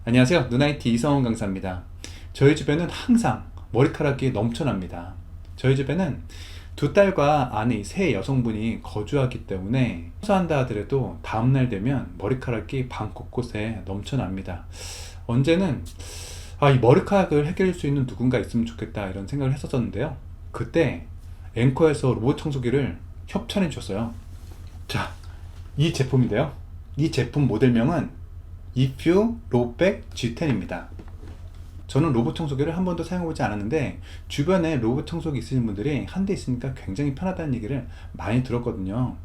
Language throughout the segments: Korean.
안녕하세요. 눈IT 이성원 강사입니다. 저희 집에는 항상 머리카락이 넘쳐납니다. 저희 집에는 두 딸과 아내 세 여성분이 거주하기 때문에 청소한다 하더라도 다음날 되면 머리카락이 방 곳곳에 넘쳐납니다. 언제는 이 머리카락을 해결할 수 있는 누군가 있으면 좋겠다 이런 생각을 했었는데요. 그때 앵커에서 로봇 청소기를 협찬해 주셨어요. 자, 이 제품인데요. 이 제품 모델명은 이퓨 로백 G10입니다. 저는 로봇 청소기를 한 번도 사용해보지 않았는데 주변에 로봇 청소기 있으신 분들이 한 대 있으니까 굉장히 편하다는 얘기를 많이 들었거든요.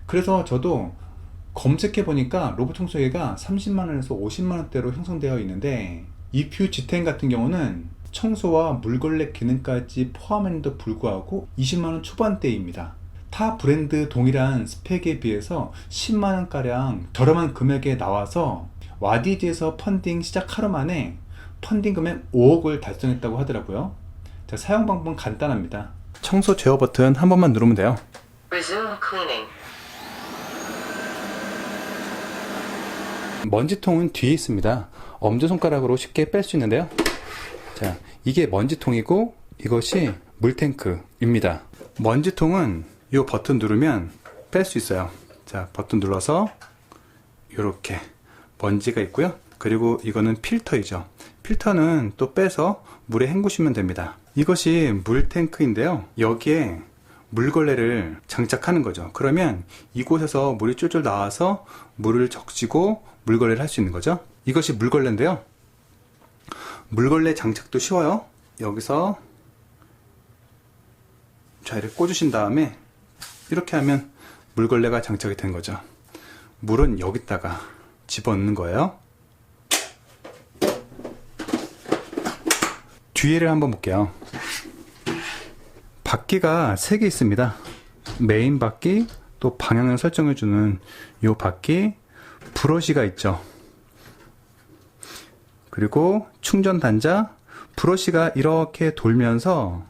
그래서 저도 검색해보니까 로봇 청소기가 30만원에서 50만원대로 형성되어 있는데 이퓨 G10 같은 경우는 청소와 물걸레 기능까지 포함했는데도 불구하고 20만원 초반대입니다. 타 브랜드 동일한 스펙에 비해서 10만원가량 저렴한 금액에 나와서 와디즈에서 펀딩 시작 하루 만에 펀딩 금액 5억을 달성했다고 하더라고요. 자, 사용 방법은 간단합니다. 청소 제어 버튼 한 번만 누르면 돼요. Resume cleaning. 먼지통은 뒤에 있습니다. 엄지손가락으로 쉽게 뺄 수 있는데요. 자, 이게 먼지통이고 이것이 물탱크입니다. 먼지통은 이 버튼 누르면 뺄 수 있어요. 자, 버튼 눌러서 이렇게 먼지가 있고요. 그리고 이거는 필터이죠. 필터는 또 빼서 물에 헹구시면 됩니다. 이것이 물탱크인데요. 여기에 물걸레를 장착하는 거죠. 그러면 이곳에서 물이 쫄쫄 나와서 물을 적시고 물걸레를 할 수 있는 거죠. 이것이 물걸레인데요. 물걸레 장착도 쉬워요. 여기서 자, 이렇게 꽂으신 다음에 이렇게 하면 물걸레가 장착이 된 거죠. 물은 여기다가 집어넣는 거예요. 뒤에를 한번 볼게요. 바퀴가 3개 있습니다. 메인 바퀴, 또 방향을 설정해주는 이 바퀴, 브러쉬가 있죠. 그리고 충전 단자, 브러쉬가 이렇게 돌면서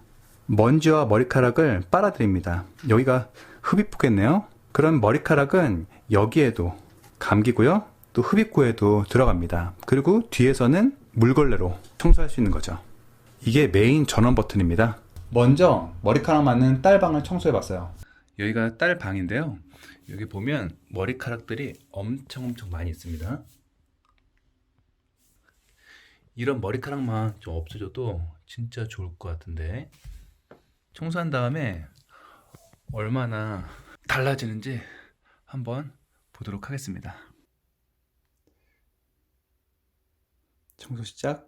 먼지와 머리카락을 빨아들입니다. 여기가 흡입구겠네요. 그럼 머리카락은 여기에도 감기고요. 또 흡입구에도 들어갑니다. 그리고 뒤에서는 물걸레로 청소할 수 있는 거죠. 이게 메인 전원 버튼입니다. 먼저 머리카락 많은 딸 방을 청소해 봤어요. 여기가 딸 방인데요. 여기 보면 머리카락들이 엄청 많이 있습니다. 이런 머리카락만 좀 없어져도 진짜 좋을 것 같은데 청소한 다음에 얼마나 달라지는지 한번 보도록 하겠습니다. 청소 시작.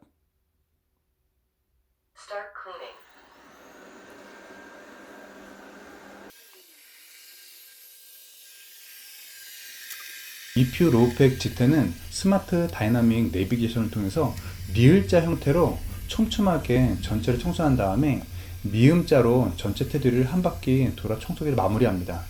Start cleaning. 이퓨 로우팩 G10은 스마트 다이나믹 내비게이션을 통해서 리을자 형태로 촘촘하게 전체를 청소한 다음에 미음자로 전체 테두리를 한 바퀴 돌아 청소기를 마무리합니다.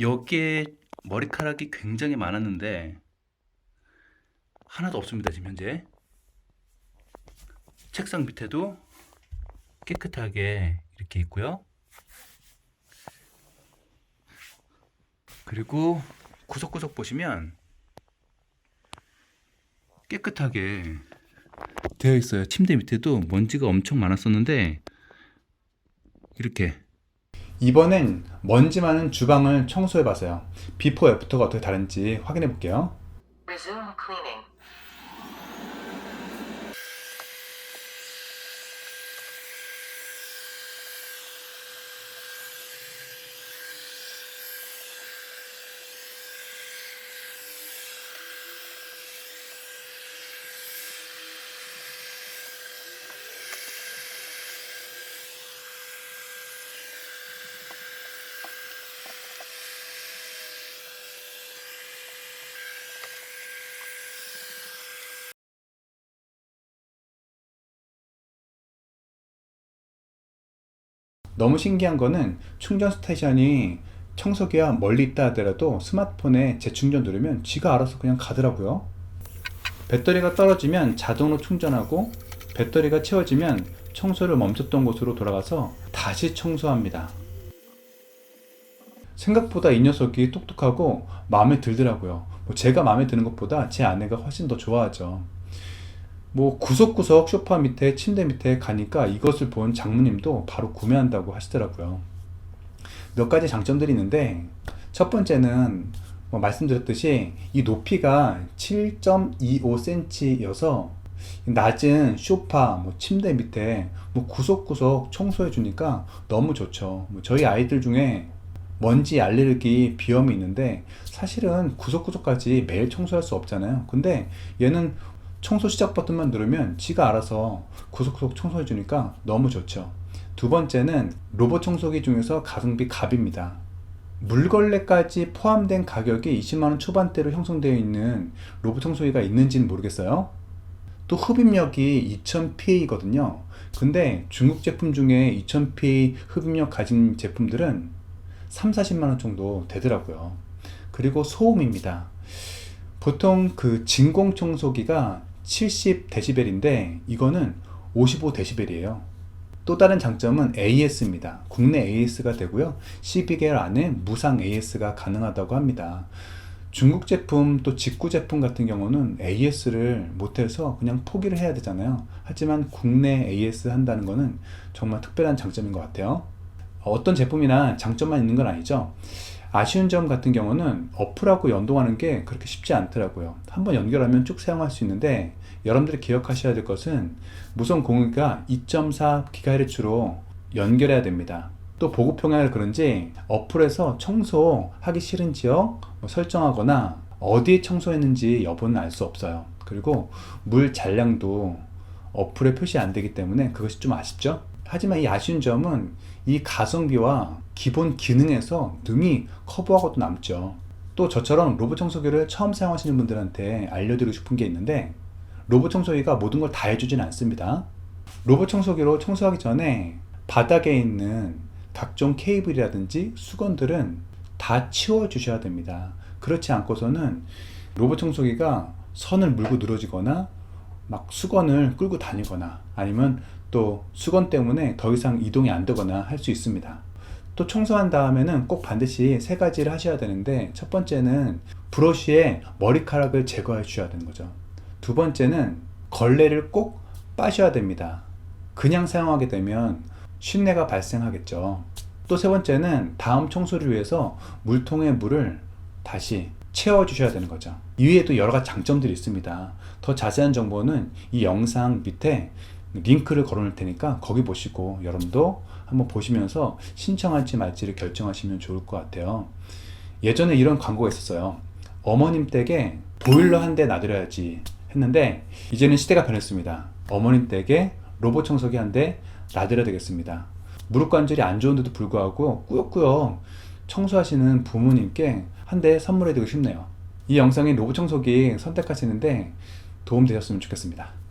여기에 머리카락이 굉장히 많았는데 하나도 없습니다. 지금 현재 책상 밑에도 깨끗하게 이렇게 있고요. 그리고 구석구석 보시면 깨끗하게 되어 있어요. 침대 밑에도 먼지가 엄청 많았었는데 이렇게 이번엔 먼지 많은 주방을 청소해 봤어요. 비포 애프터가 어떻게 다른지 확인해 볼게요. Resume cleaning. 너무 신기한 거는 충전 스테이션이 청소기와 멀리 있다 하더라도 스마트폰에 재충전 누르면 지가 알아서 그냥 가더라고요. 배터리가 떨어지면 자동으로 충전하고 배터리가 채워지면 청소를 멈췄던 곳으로 돌아가서 다시 청소합니다. 생각보다 이 녀석이 똑똑하고 마음에 들더라고요. 제가 마음에 드는 것보다 제 아내가 훨씬 더 좋아하죠. 구석구석 소파 밑에 침대 밑에 가니까 이것을 본 장모님도 바로 구매한다고 하시더라고요. 몇 가지 장점들이 있는데, 첫 번째는 말씀드렸듯이 이 높이가 7.25cm여서 낮은 소파, 침대 밑에 구석구석 청소해 주니까 너무 좋죠. 저희 아이들 중에 먼지 알레르기 비염이 있는데 사실은 구석구석까지 매일 청소할 수 없잖아요. 근데 얘는 청소 시작 버튼만 누르면 지가 알아서 구석구석 청소해 주니까 너무 좋죠. 두 번째는 로봇 청소기 중에서 가성비 갑입니다. 물걸레까지 포함된 가격이 20만원 초반대로 형성되어 있는 로봇 청소기가 있는지는 모르겠어요. 또 흡입력이 2000PA거든요. 근데 중국 제품 중에 2000PA 흡입력 가진 제품들은 30-40만원 정도 되더라고요. 그리고 소음입니다. 보통 그 진공 청소기가 70dB인데 이거는 55dB이에요. 또 다른 장점은 AS입니다. 국내 AS가 되고요. 12개월 안에 무상 AS가 가능하다고 합니다. 중국 제품 또 직구 제품 같은 경우는 AS를 못해서 그냥 포기를 해야 되잖아요. 하지만 국내 AS 한다는 거는 정말 특별한 장점인 것 같아요. 어떤 제품이나 장점만 있는 건 아니죠. 아쉬운 점 같은 경우는 어플하고 연동하는 게 그렇게 쉽지 않더라고요. 한번 연결하면 쭉 사용할 수 있는데, 여러분들이 기억하셔야 될 것은 무선 공유기가 2.4GHz로 연결해야 됩니다. 또 보급 평양을 그런지 어플에서 청소하기 싫은 지역 설정하거나 어디에 청소했는지 여부는 알 수 없어요. 그리고 물 잔량도 어플에 표시 안 되기 때문에 그것이 좀 아쉽죠. 하지만 이 아쉬운 점은 이 가성비와 기본 기능에서 능히 커버하고도 남죠. 또 저처럼 로봇 청소기를 처음 사용하시는 분들한테 알려드리고 싶은 게 있는데, 로봇 청소기가 모든 걸 다 해주진 않습니다. 로봇 청소기로 청소하기 전에 바닥에 있는 각종 케이블이라든지 수건들은 다 치워 주셔야 됩니다. 그렇지 않고서는 로봇 청소기가 선을 물고 늘어지거나 막 수건을 끌고 다니거나 아니면 또 수건 때문에 더 이상 이동이 안 되거나 할 수 있습니다. 또 청소한 다음에는 꼭 반드시 세 가지를 하셔야 되는데, 첫 번째는 브러쉬에 머리카락을 제거해 주셔야 되는 거죠. 두 번째는 걸레를 꼭 빠셔야 됩니다. 그냥 사용하게 되면 쉰내가 발생하겠죠. 또 세 번째는 다음 청소를 위해서 물통에 물을 다시 채워 주셔야 되는 거죠. 이외에도 여러 가지 장점들이 있습니다. 더 자세한 정보는 이 영상 밑에 링크를 걸어 놓을 테니까 거기 보시고 여러분도 한번 보시면서 신청할지 말지를 결정하시면 좋을 것 같아요. 예전에 이런 광고가 있었어요. 어머님 댁에 보일러 한 대 놔드려야지 했는데, 이제는 시대가 변했습니다. 어머님 댁에 로봇 청소기 한 대 놔드려야 되겠습니다. 무릎 관절이 안 좋은데도 불구하고 꾸역꾸역 청소하시는 부모님께 한 대 선물해 드리고 싶네요. 이 영상이 로봇 청소기 선택하시는데 도움 되셨으면 좋겠습니다.